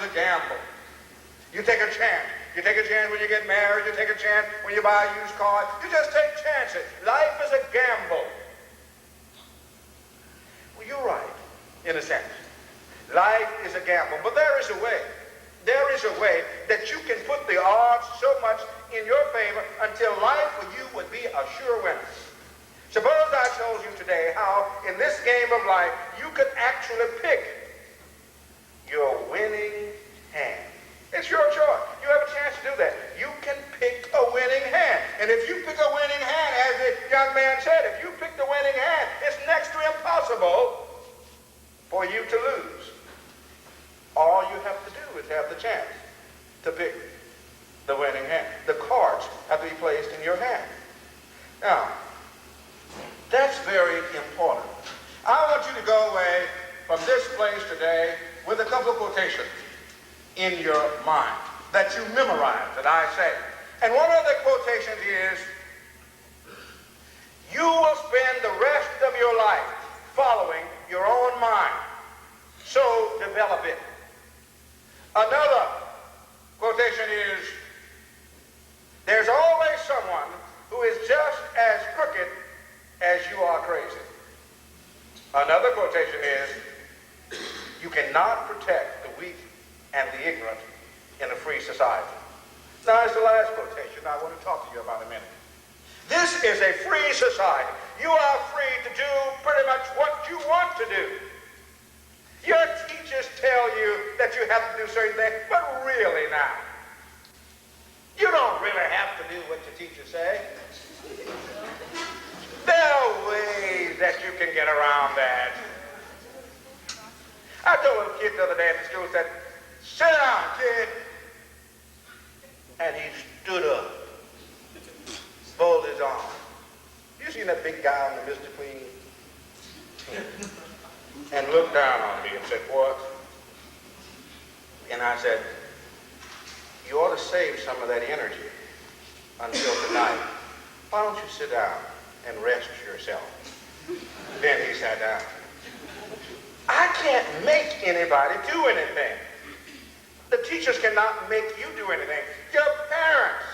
a gamble. You take a chance. You take a chance when you get married. You take a chance when you buy a used car. You just take chances. Life is a gamble. Well, you're right, in a sense. Life is a gamble. But there is a way. There is a way that you can put the odds so much in your favor until life for you would be a sure winner. Suppose I told you today how in this game of life you could actually pick your winning hand. It's your choice. You have a chance to do that. You can pick a winning hand. And if you pick a winning hand, as the young man said, if you pick the winning hand, it's next to impossible for you to lose. All you have to do is have the chance to pick the winning hand. The cards have to be placed in your hand. Now, that's very important. I want you to go away from this place today with a couple of quotations in your mind that you memorize, that I say. And one of the quotations is, you will spend the rest of your life following your own mind. So develop it. Another quotation is, there's always someone who is just as crooked as you are crazy. Another quotation is, you cannot protect the weak and the ignorant in a free society. Now, it's the last quotation I want to talk to you about in a minute. This is a free society. You are free to do pretty much what you want to do. Your teachers tell you that you have to do certain things, but really now, you don't really have to do what your teachers say. There are ways that you can get around that. I told a kid the other day at the school, said, sit down, kid. And he stood up, folded his arms. You seen that big guy on the Mr. Clean? And looked down on me and said, what? And I said, you ought to save some of that energy until tonight. Why don't you sit down and rest yourself? Then he sat down. I can't make anybody do anything. The teachers cannot make you do anything. Your parents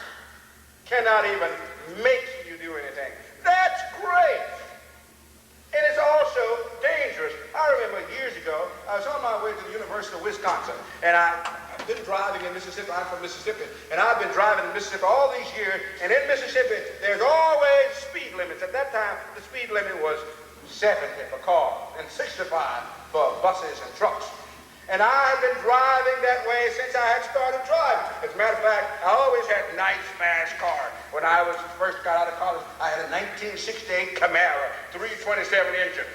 cannot even make you do anything. That's great. And it's also dangerous. I remember years ago, I was on my way to the University of Wisconsin, and I've been driving in Mississippi. I'm from Mississippi, and I've been driving in Mississippi all these years, and in Mississippi, there's always speed limits. At that time, the speed limit was 70 for cars and 65 for buses and trucks. And I've been driving that way since I had started driving. As a matter of fact, I always had nice, fast cars. When I first got out of college, I had a 1968 Camaro, 327 engine.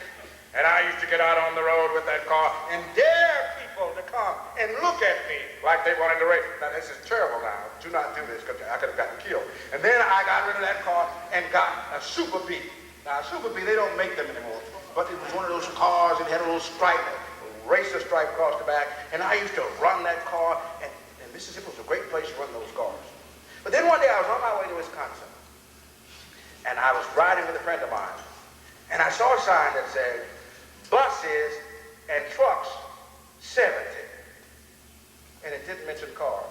And I used to get out on the road with that car and dare people to come and look at me like they wanted to race. Now, this is terrible now. Do not do this because I could have gotten killed. And then I got rid of that car and got a Super B. Now, a Super B, they don't make them anymore. But it was one of those cars that had a little stripe, racer stripe across the back, and I used to run that car, and Mississippi was a great place to run those cars. But then one day I was on my way to Wisconsin, and I was riding with a friend of mine, and I saw a sign that said, buses and trucks, 70. And it didn't mention cars.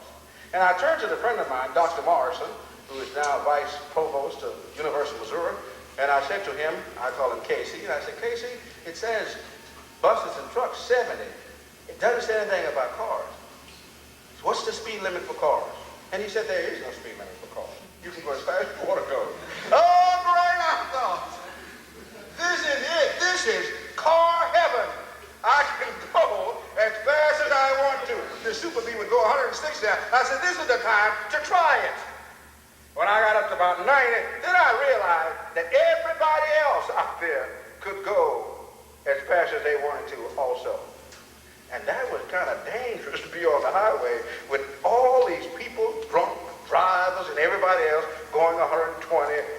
And I turned to the friend of mine, Dr. Morrison, who is now Vice Provost of University of Missouri, and I said to him, I call him Casey, and I said, Casey, it says buses and trucks, 70. It doesn't say anything about cars. So what's the speed limit for cars? And he said, there is no speed limit for cars. You can go as fast as you want to go. Oh, great, I thought. This is it. This is car heaven. I can go as fast as I want to. The Super B would go 160. I said, this is the time to try it. When I got up to about 90, then I realized that everybody else out there could go as fast as they wanted to also. And that was kind of dangerous to be on the highway with all these people, drunk drivers and everybody else going 120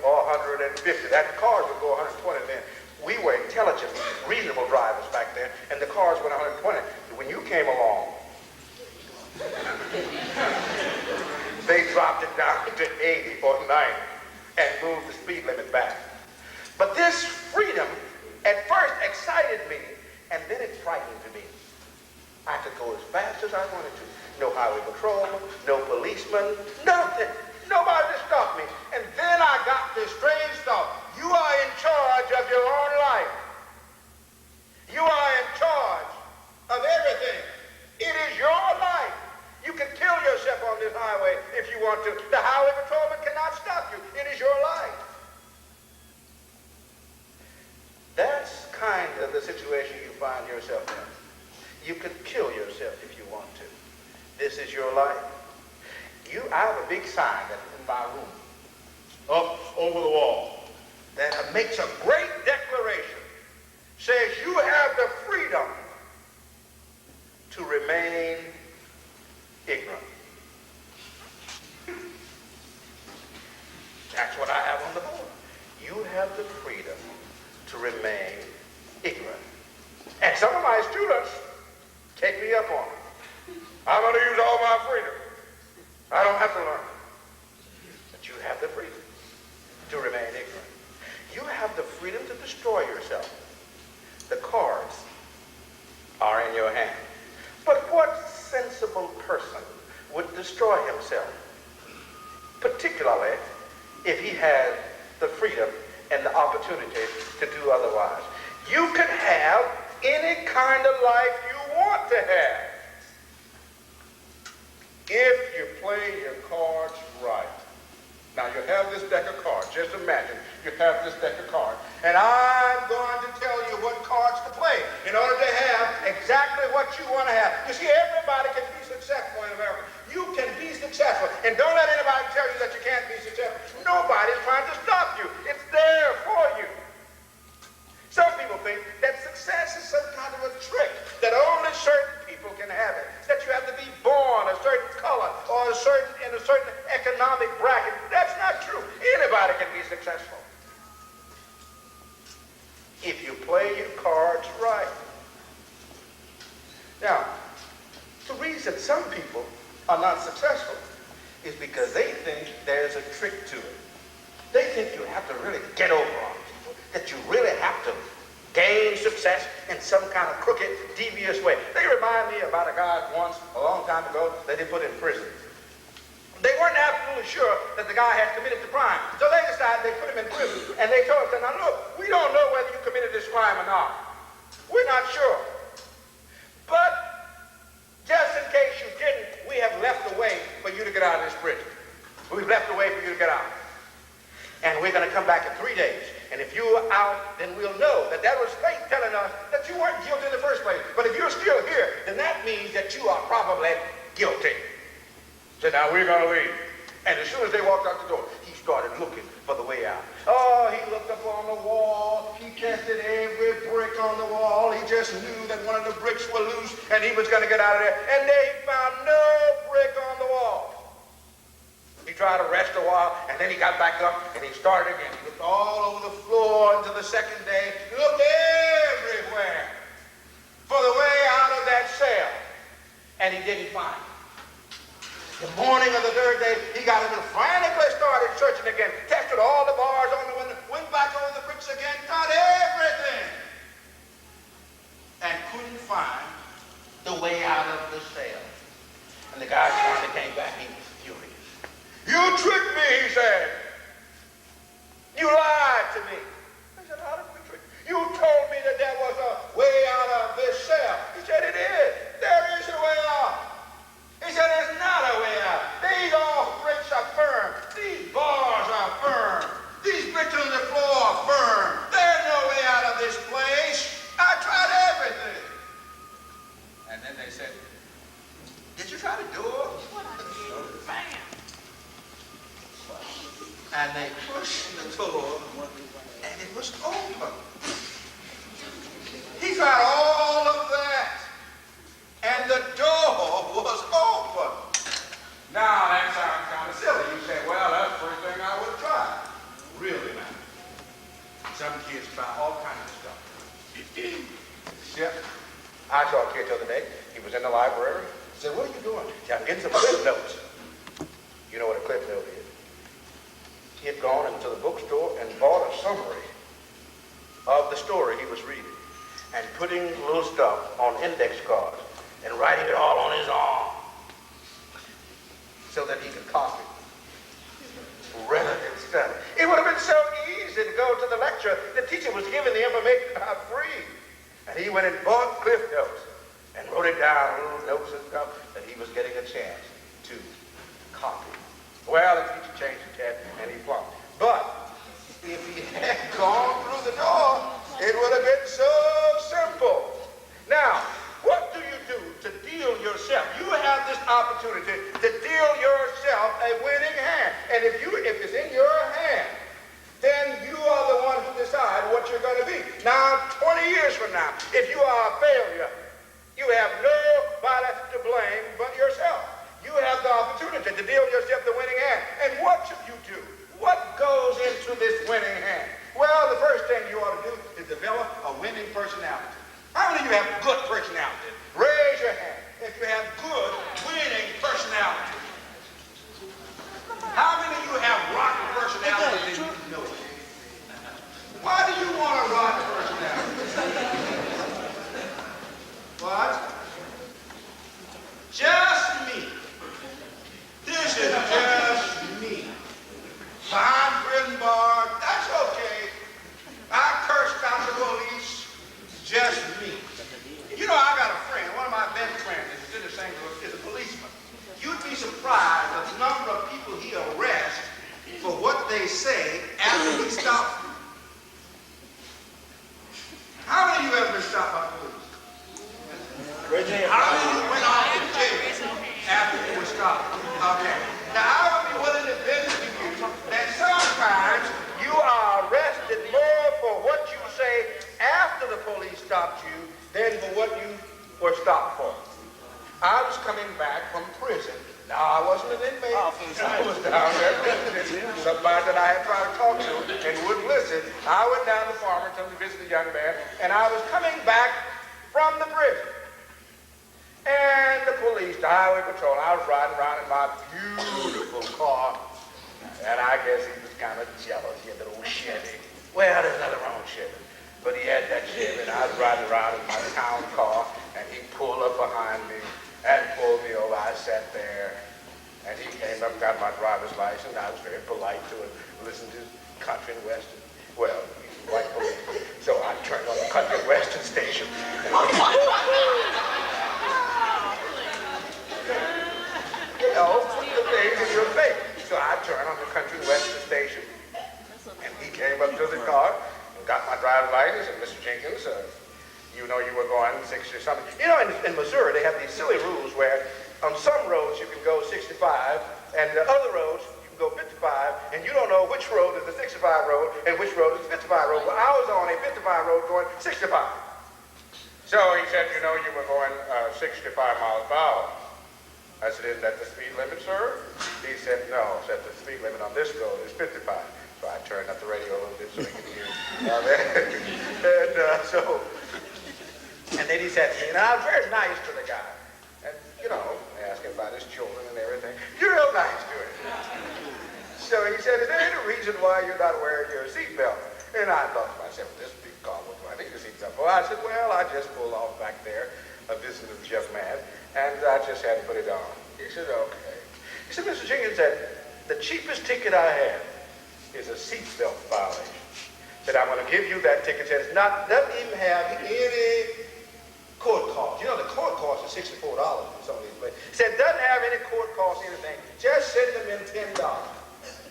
or 150. That cars would go 120 then. We were intelligent, reasonable drivers back then, and the cars went 120. When you came along, they dropped it down to 80 or 90 and moved the speed limit back. But this freedom at first excited me, and then it frightened me. I could go as fast as I wanted to. No highway patrol, no policeman, nothing. Nobody to stop me. And then I got this strange thought. You are in charge of your own life. You are in charge of everything. It is your life. You can kill yourself on this highway if you want to. The highway patrolman cannot stop you. It is your life. That's kind of the situation you find yourself in. You can kill yourself if you want to. This is your life. I have a big sign that's in my room, up over the wall, that makes a great declaration. Says you have the freedom to remain ignorant. That's what I have on the board. You have the freedom to remain ignorant. And some of my students take me up on it. I'm going to use all my freedom. I don't have to learn. But you have the freedom to remain ignorant. You have the freedom to destroy yourself. The cards are in your hand. But what sensible person would destroy himself? Particularly if he had the freedom and the opportunity to do otherwise. You can have any kind of life you want to have if you play your cards right. Now you have this deck of cards. Just imagine you have this deck of cards. And I'm going to tell you what cards to play in order to have exactly what you want to have. You see, everybody can be successful in America. You can be successful. And don't let anybody tell you that you can't be successful. Nobody's trying to stop you. It's there for you. Some people think that success is some kind of a trick, that only certain people can have it, that you have to be born a certain color or in a certain economic bracket. That's not true. Anybody can be successful if you play your cards right. Now, the reason some people are not successful is because they think there's a trick to it. They think you have to really get over on people, that you really have to gain success in some kind of crooked, devious way. They remind me about a guy once, a long time ago, that they put in prison. They weren't absolutely sure that the guy had committed the crime, so they decided they put him in prison. And they told him, now look, we don't know whether you committed this crime or not. We're not sure. But just in case you didn't, we have left a way for you to get out of this prison. We've left a way for you to get out. And we're going to come back in 3 days. And if you're out, then we'll know that that was fate telling us that you weren't guilty in the first place. But if you're still here, then that means that you are probably guilty. So now we're going to leave. And as soon as they walked out the door, he started looking for the way out. Oh, he looked up on the wall. He tested every brick on the wall. He just knew that one of the bricks were loose and he was going to get out of there. And there he found no brick on the wall. He tried to rest a while, and then he got back up, and he started again. He looked all over the floor until the second day. He looked everywhere for the way out of that cell, and he didn't find it. The morning of the third day, he got up and frantically started searching again, tested all the bars on the window, went back over the bricks again, got everything, and couldn't find the way out of the cell. And the guy finally came back. He was furious. You tricked me, he said. You lied to me. I said, how did we trick you? You told me that there was a way out of this cell. He said, it is. There is a way out. He said, there's not a way out. These all bricks are firm. These bars are firm. These bricks on the floor are firm. There's no way out of this place. I tried everything. And then they said, did you try the door? Bam. And they pushed the door, and it was open. He tried all of that, and the door was open. Now, that sounds kind of silly. You say, well, that's the first thing I would try. Really, man. Some kids try all kinds of stuff. Yeah. I saw a kid the other day. He was in the library. He said, what are you doing? He said, I'm getting some clip notes. You know what a clip note is? He had gone into the bookstore and bought a summary of the story he was reading and putting little stuff on index cards and writing it all on his arm so that he could copy rather than study. It would have been so easy to go to the lecture. The teacher was giving the information out free. And he went and bought Cliff Notes and wrote it down, little notes and stuff, that he was getting a chance to copy. Well, the teacher changed the test and he flunked. But if he had gone through the door, it would have been so simple. Now, what do you do to deal yourself? You have this opportunity to deal yourself a winning hand. And if it's in your hand, then you are the one who decide what you're going to be. Now, 20 years from now, if you are a failure, you have nobody to blame but yourself. You have the opportunity to deal yourself the winning hand. And what should you do? What goes into this winning hand? Well, the first thing you ought to do is develop a winning personality. How many of you have good personality? Raise your hand if you have good, winning personality. How many of you have rotten personality and you know it? Why do you want a rotten personality? What? Just me. This is just me. Behind prison bars, that's okay. I cursed out the police. Just me. You know, I got a friend, one of my best friends, is a policeman. You'd be surprised at the number of people he arrests for what they say after he stops them. How many of you ever been stopped by the police? How many of you went off to jail after you were stopped? Okay. Now, I would be willing to bet to you that sometimes you are arrested more for what you say after the police stopped you than for what you were stopped for. I was coming back from prison. Now, I wasn't an inmate. I was down there visiting somebody that I had tried to talk to and wouldn't listen. I went down to Farmington to visit a young man, and I was coming back from the prison. And the police, the highway patrol, I was riding around in my beautiful car, and I guess he was kind of jealous. He had that old Chevy. Well, there's nothing wrong with Chevy. But he had that Chevy, and I was riding around in my town car, and he pulled up behind me and pulled me over. I sat there, and he came up, got my driver's license. I was very polite to him, listened to country and western. Well, he's white police. So I turned on the country and western station. You know, the things in your face. So I turned on the country and western station, and he came up to the car, got my driver's license, and Mr. Jenkins, you know you were going 60 or something. You know, in Missouri, they have these silly rules where on some roads you can go 65, and the other roads you can go 55, and you don't know which road is the 65 road and which road is the 55 road. Well, I was on a 55 road going 65. So he said, you know, you were going 65 miles per hour. I said, isn't that the speed limit, sir? He said, no. I said, the speed limit on this road is 55. So I turned up the radio a little bit so he could hear. And then he said to me, and I was very nice to the guy. And, you know, asked him about his children and everything. You're real nice to him. So he said, is there any reason why you're not wearing your seatbelt? And I thought to myself, this big car, what do I need a seatbelt for? I said, well, I just pulled off back there, visiting the Jeff man, and I just had to put it on. He said, okay. He said, Mr. Jenkins said, the cheapest ticket I have is a seatbelt violation. Said, I'm going to give you that ticket. Said, it's not, doesn't even have any court cost. You know, the court cost is $64 in some of these places. Said, doesn't have any court cost, anything. Just send them in $10.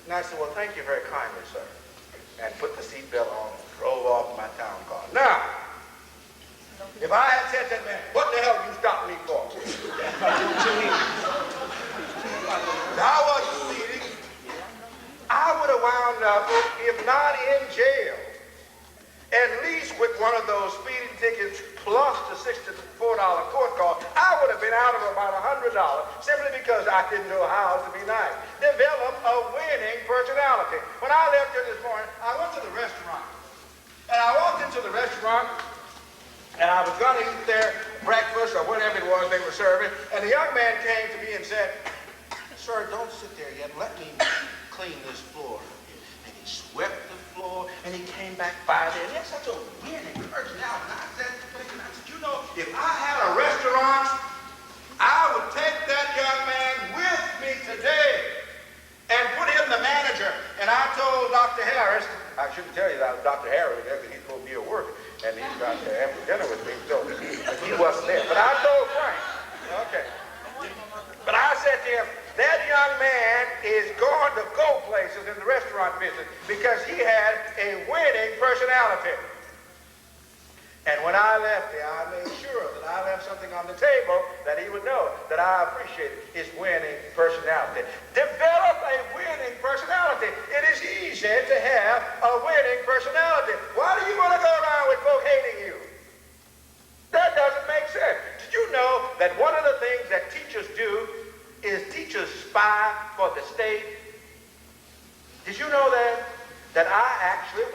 And I said, well, thank you very kindly, sir. And put the seatbelt on and drove off my town car. Now, if I had said to that man, what the hell you stopped me for? I wasn't speeding. I would have wound up, if not in jail, at least with one of those speeding tickets plus the $64 court cost. I would have been out of about $100 simply because I didn't know how to be nice. Develop a winning personality. When I left here this morning, I went to the restaurant. And I walked into the restaurant, and I was going to eat their breakfast or whatever it was they were serving. And the young man came to me and said, sir, don't sit there yet. Let me clean this floor. And he swept the floor, and he came back by there. And he had such a winning personality. And I said, you know, if I had a restaurant Dr. Harry was there because he's supposed to be at work, and he got to have dinner with me, so he wasn't there. But I told Frank, okay. But I said to him, that young man is going to go places in the restaurant business because he had a winning personality. And when I left there, I made sure that I left something on the table that he would know that I appreciated his winning personality. Develop a winning personality. It is easy to have a winning personality. Why do you want to go around with folk hating you? That doesn't make sense. Did you know that one of the things that teachers do is teachers spy for the state? Did you know that? That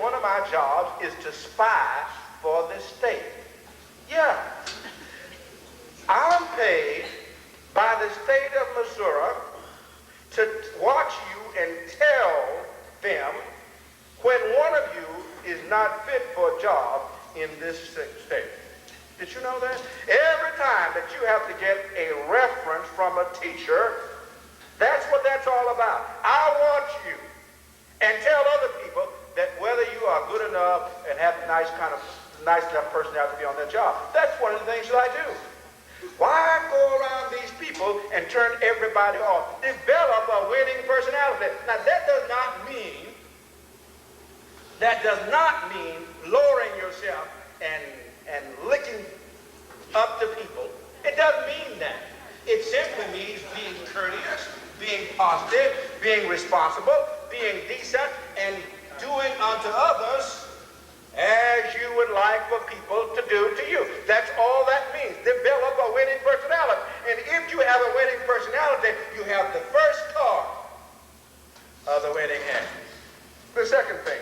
one of my jobs is to spy for the state. Yeah. I'm paid by the state of Missouri to watch you and tell them when one of you is not fit for a job in this state. Did you know that? Every time that you have to get a reference from a teacher, that's what that's all about. I want you and tell other people that whether you are good enough and have nice enough personality to be on that job. That's one of the things that I do. Why go around these people and turn everybody off? Develop a winning personality. Now that does not mean lowering yourself and licking up to people. It doesn't mean that. It simply means being courteous, being positive, being responsible, being decent, and doing unto others as you would like for people to do to you. That's all that means. Develop a winning personality. And if you have a winning personality, you have the first card of the winning hand. The second thing